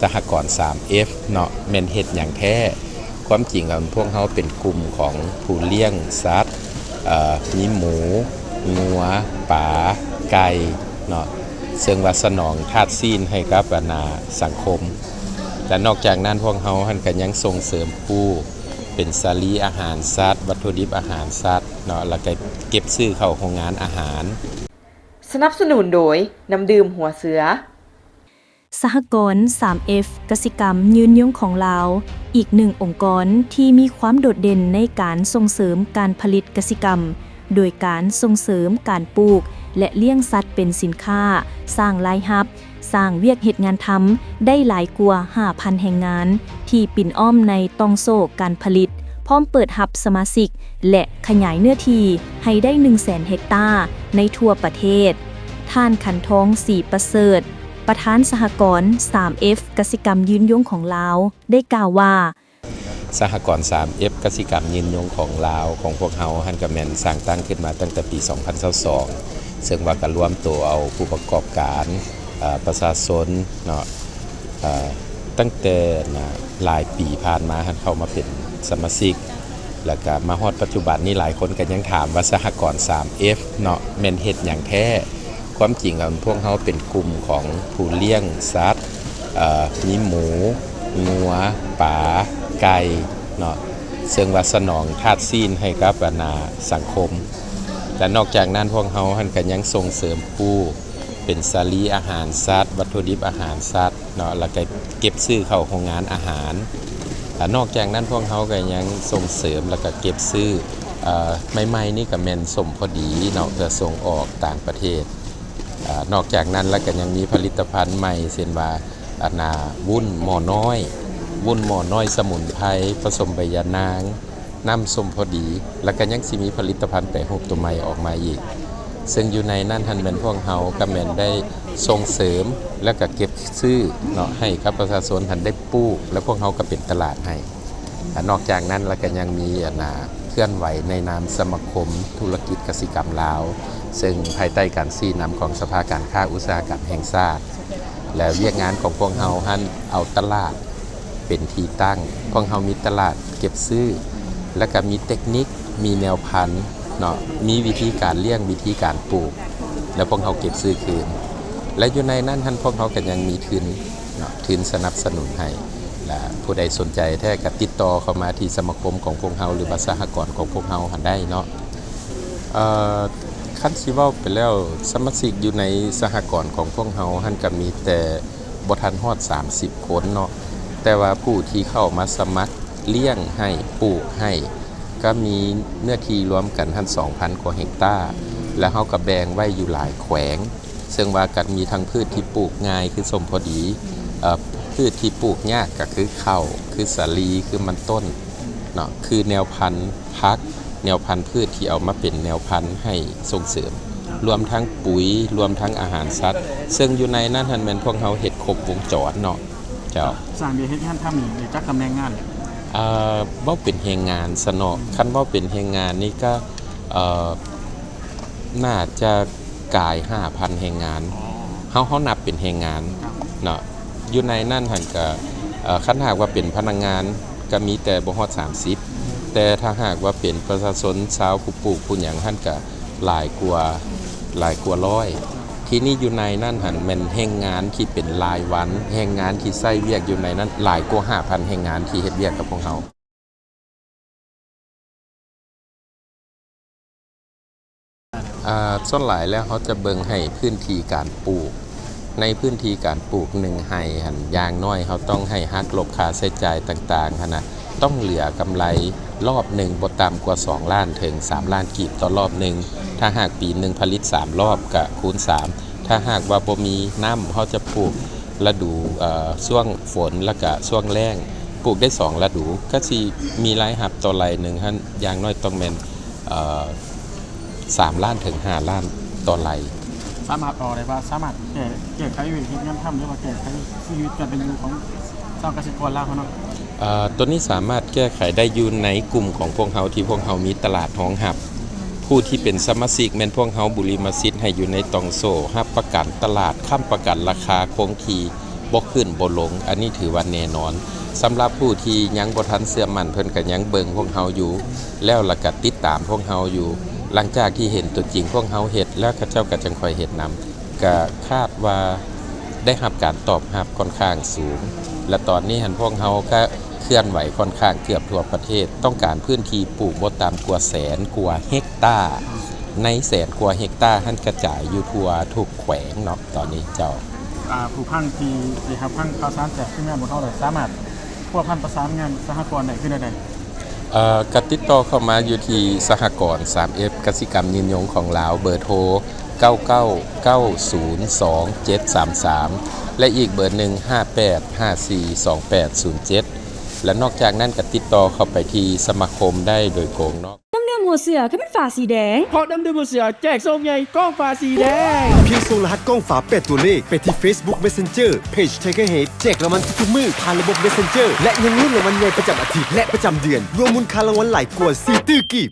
สหกรณ์ 3F เนาะแม่นเฮ็ดหยังแท้ความจริงแล้วพวกเขาเป็นกลุ่มของผู้เลี้ยงสัตว์มีหมูงัวป๋าไก่เนาะซึ่งว่าสนองธาตุซีนให้กับสังคมและนอกจากนั้นพวกเขาก็ยังส่งเสริมผู้เป็นสาลีอาหารสัตว์วัตถุดิบอาหารสัตว์เนาะแล้วก็เก็บซื้อเข้าโรงงานอาหารสนับสนุนโดยน้ำดื่มหัวเสือสหกรณ์ 3F กสิกรรมยืนยงของลาวอีกหนึ่งองค์กรที่มีความโดดเด่นในการส่งเสริมการผลิตกสิกรรมโดยการส่งเสริมการปลูกและเลี้ยงสัตว์เป็นสินค้าสร้างรายรับสร้างเวียกเฮ็ดงานทำได้หลายกว่า 5,000 แห่งงานที่ปิ่นอ้อมในตองโซ่การผลิตพร้อมเปิดรับสมาชิกและขยายเนื้อที่ให้ได้ 100,000 เฮกตาร์ในทั่วประเทศท่านขันทองศรีประเสริฐประธานสหกรณ์ 3F กสิกรรมยืนยงของลาวได้กล่าวว่าสหกรณ์ 3F กสิกรรมยืนยงของลาวของพวกเฮาฮันก็แม่นสร้างตั้งขึ้นมาตั้งแต่ปี 2022ซึ่งว่าก็รวมตัวเอาผู้ประกอบการประชาชนเนาะตั้งแต่หลายปีผ่านมาเข้ามาเป็นสมาชิกแล้วก็มาฮอดปัจจุบันนี้หลายคนก็ยังถามว่าสหกรณ์ 3F เนาะแม่นเฮ็ดหยังแท้ความจริงแล้วพวกเขาเป็นกลุ่มของผู้เลี้ยงสัตว์มีหมูงัวป๋าไก่เนาะซึ่งว่าสนองธาตุซีนให้กับสังคมและนอกจากนั้นพวกเขาก็ยังส่งเสริมผู้เป็นสาลีอาหารสัตว์วัตถุดิบอาหารสัตว์เนาะแล้วก็เก็บซื้อเข้าโรงงานอาหารและนอกจากนั้นพวกเขาก็ยังส่งเสริมแล้วก็เก็บซื้อใหม่ๆนี่ก็แม่นสมพอดีเนาะเพื่อส่งออกต่างประเทศนอกจากนั้นแล้วก็ยังมีผลิตภัณฑ์ใหม่เช่นว่าวุ้นหม้อน้อยสมุนไพรผสมใบยานางน้ำส้มพอดีแล้วก็ยังสิมีผลิตภัณฑ์แปรรูปตัวใหม่ออกมาอีกซึ่งอยู่ในนั้นท่านเป็นพวกเฮาก็แม่นได้ส่งเสริมแล้วก็เก็บซื้อเนาะให้กับประชาชนท่านได้ปลูกแล้วพวกเฮาก็เป็นตลาดให้นอกจากนั้นแล้วก็ยังมีเคลื่อนไหวในนามสมาคมธุรกิจกสิกรรมลาวซึ่งภายใต้การชี้นำของสภาการค้าอุตสาหกรรมแห่งชาติและเวียกงานของพวกเฮาหันเอาตลาดเป็นที่ตั้งพวกเฮามีตลาดเก็บซื้อและก็มีเทคนิคมีแนวพันธุ์เนาะมีวิธีการเลี้ยงวิธีการปลูกแล้วพวกเฮาเก็บซื้อคืนและอยู่ในนั้นท่านพวกเฮาก็ยังมีทุนเนาะทุนสนับสนุนให้และผู้ใดสนใจแท้ก็ติดต่อเข้ามาที่สมาคมของพวกเฮาหรือว่าสหกรณ์ของพวกเฮาหันได้เนาะคันสิเว้าไปแล้วสมาชิกอยู่ในสหกรณ์ของพวกเฮาหันก็มีแต่บ่ทันฮอด30คนเนาะแต่ว่าผู้ที่เข้ามาสมัครเลี้ยงให้ปลูกให้ก็มีเนื้อที่รวมกันทั้ง 2,000 กว่าเฮกตาร์และเฮาก็แบ่งไว้อยู่หลายแขวงซึ่งว่าก็มีทั้งพืชที่ปลูกง่ายคือสมพอดีพืชที่ปลูกยากก็คือข้าวคือสาลีคือมันต้นเนาะคือแนวพันธุ์พักแนวพันธุ์พืชที่เอามาเป็นแนวพันธุ์ให้ส่งเสริมรวมทั้งปุ๋ยรวมทั้งอาหารสัตว์ซึ่งอยู่ในนั้นท่านแม่นพวกเฮาเฮ็ดครบวงจรเนาะเจ้าสร้างเฮ็ดงานทำนี่จักตำแหน่งงานเว้าเป็นแรงงานซะเนาะคันเว้าเป็นแรงงานนี่ก็น่าจะกาย 5,000 แรงงานเฮานับเป็นแรงงานเนาะอยู่ในนั้นท่านก็คันหากว่าเป็นพนักงานก็มีแต่บ่ฮอด30แต่ถ้าหากว่าเป็นประชาชนชาวผู้ปลูกผู้หยังท่านก็หลายกว่าร้อยที่นี่อยู่ในนั้นหันแม่นแรงงานที่เป็นรายวันแรงงานที่ใช้เวียกอยู่ในนั้นหลายกว่า 5,000 แรงงานที่เฮ็ดเวียกกับพวกเฮาส่วนหลายแล้วเขาจะเบิ่งให้พื้นที่การปลูกในพื้นที่การปลูก1ไร่หั่นอย่างน้อยเขาต้องให้หักลบค่าใช้จ่ายต่างๆหั่นน่ะต้องเหลือกำไรรอบหนึ่งบ่ต่ำกว่า2ล้านถึง3ล้านกีบต่อรอบหนึ่งถ้าหากปีหนึ่งผลิต3รอบก็คูณ3ถ้าหากว่าบ่มีน้ำเขาจะปลูกฤดูช่วงฝนแล้วก็ช่วงแล้งปลูกได้2ฤดูก็สิมีรายรับต่อไร่นึงหั่นอย่างน้อยต้องแม่น3ล้านถึง5ล้านต่อไร่สามารถออกได้ว่าสามารถแก้ไขวิธีการทำหรือว่าแก้ไขชีวิตการเป็นอยู่ของชาวเกษตรกรลาวเนาะตัวนี้สามารถแก้ไขได้อยู่ในกลุ่มของพวกเฮาที่พวกเฮามีตลาดรองรับผู้ที่เป็นสมาชิกแม่นพวกเฮาบุริมสิทธิ์ให้อยู่ในตองโซ่รับประกันตลาดค้ำประกันราคาคงที่ บ่ขึ้นบ่ลงอันนี้ถือว่าแน่นอนสำหรับผู้ที่ยังบ่ทันเชื่อมั่นเพิ่นก็ยังเบิ่งพวกเฮาอยู่แล้วล่ะก็ติดตามพวกเฮาอยู่หลังจากที่เห็นตัวจริงพวกเฮาเฮ็ดแล้วเขาเจ้าก็จังค่อยเฮ็ดนำก็คาดว่าได้รับการตอบรับค่อนข้างสูงและตอนนี้หันพวกเฮาก็เคลื่อนไหวค่อนข้างเกือบทั่วประเทศต้องการพื้นที่ปลูกบ่ต่ำกว่าแสนกว่าเฮกตาร์ในแสนกว่าเฮกตาร์หันกระจายอยู่ทั่วทุกแขวงเนาะตอนนี้เจ้าผู้พังที่ครับพังข่าวสารแจกขึ้นงานบนเท่าไหร่สามารถพวกพันประสานงานสหกรณ์ไหนขึ้นได้กติดต่อเข้ามาอยู่ที่สหกรณ์ 3F กสิกรรมยืนยงของลาวเบอร์โทร 99902733 และอีกเบอร์หนึ่ง 58542807 และนอกจากนั้นก็ติดต่อเข้าไปที่สมาคมได้โดยโกงเนาะน้ำเนื้อหัวเสือคือเป็นฝาสีแดงเพราะน้ำดื่มเสือแจกส้มใหญ่กล้องฟ้าสีแดงเพียงส่งรหัสกล้องฝา8ตัวเลขไปที่ Facebook Messenger Page Tiger Head แจกรางวัลทุกๆมื้อผ่านระบบ Messenger และยังลุ้นรางวัลใหญ่ประจำอาทิตย์และประจำเดือนรวมมูลค่ารางวัลหลายกว่า4 ตื้อกีบ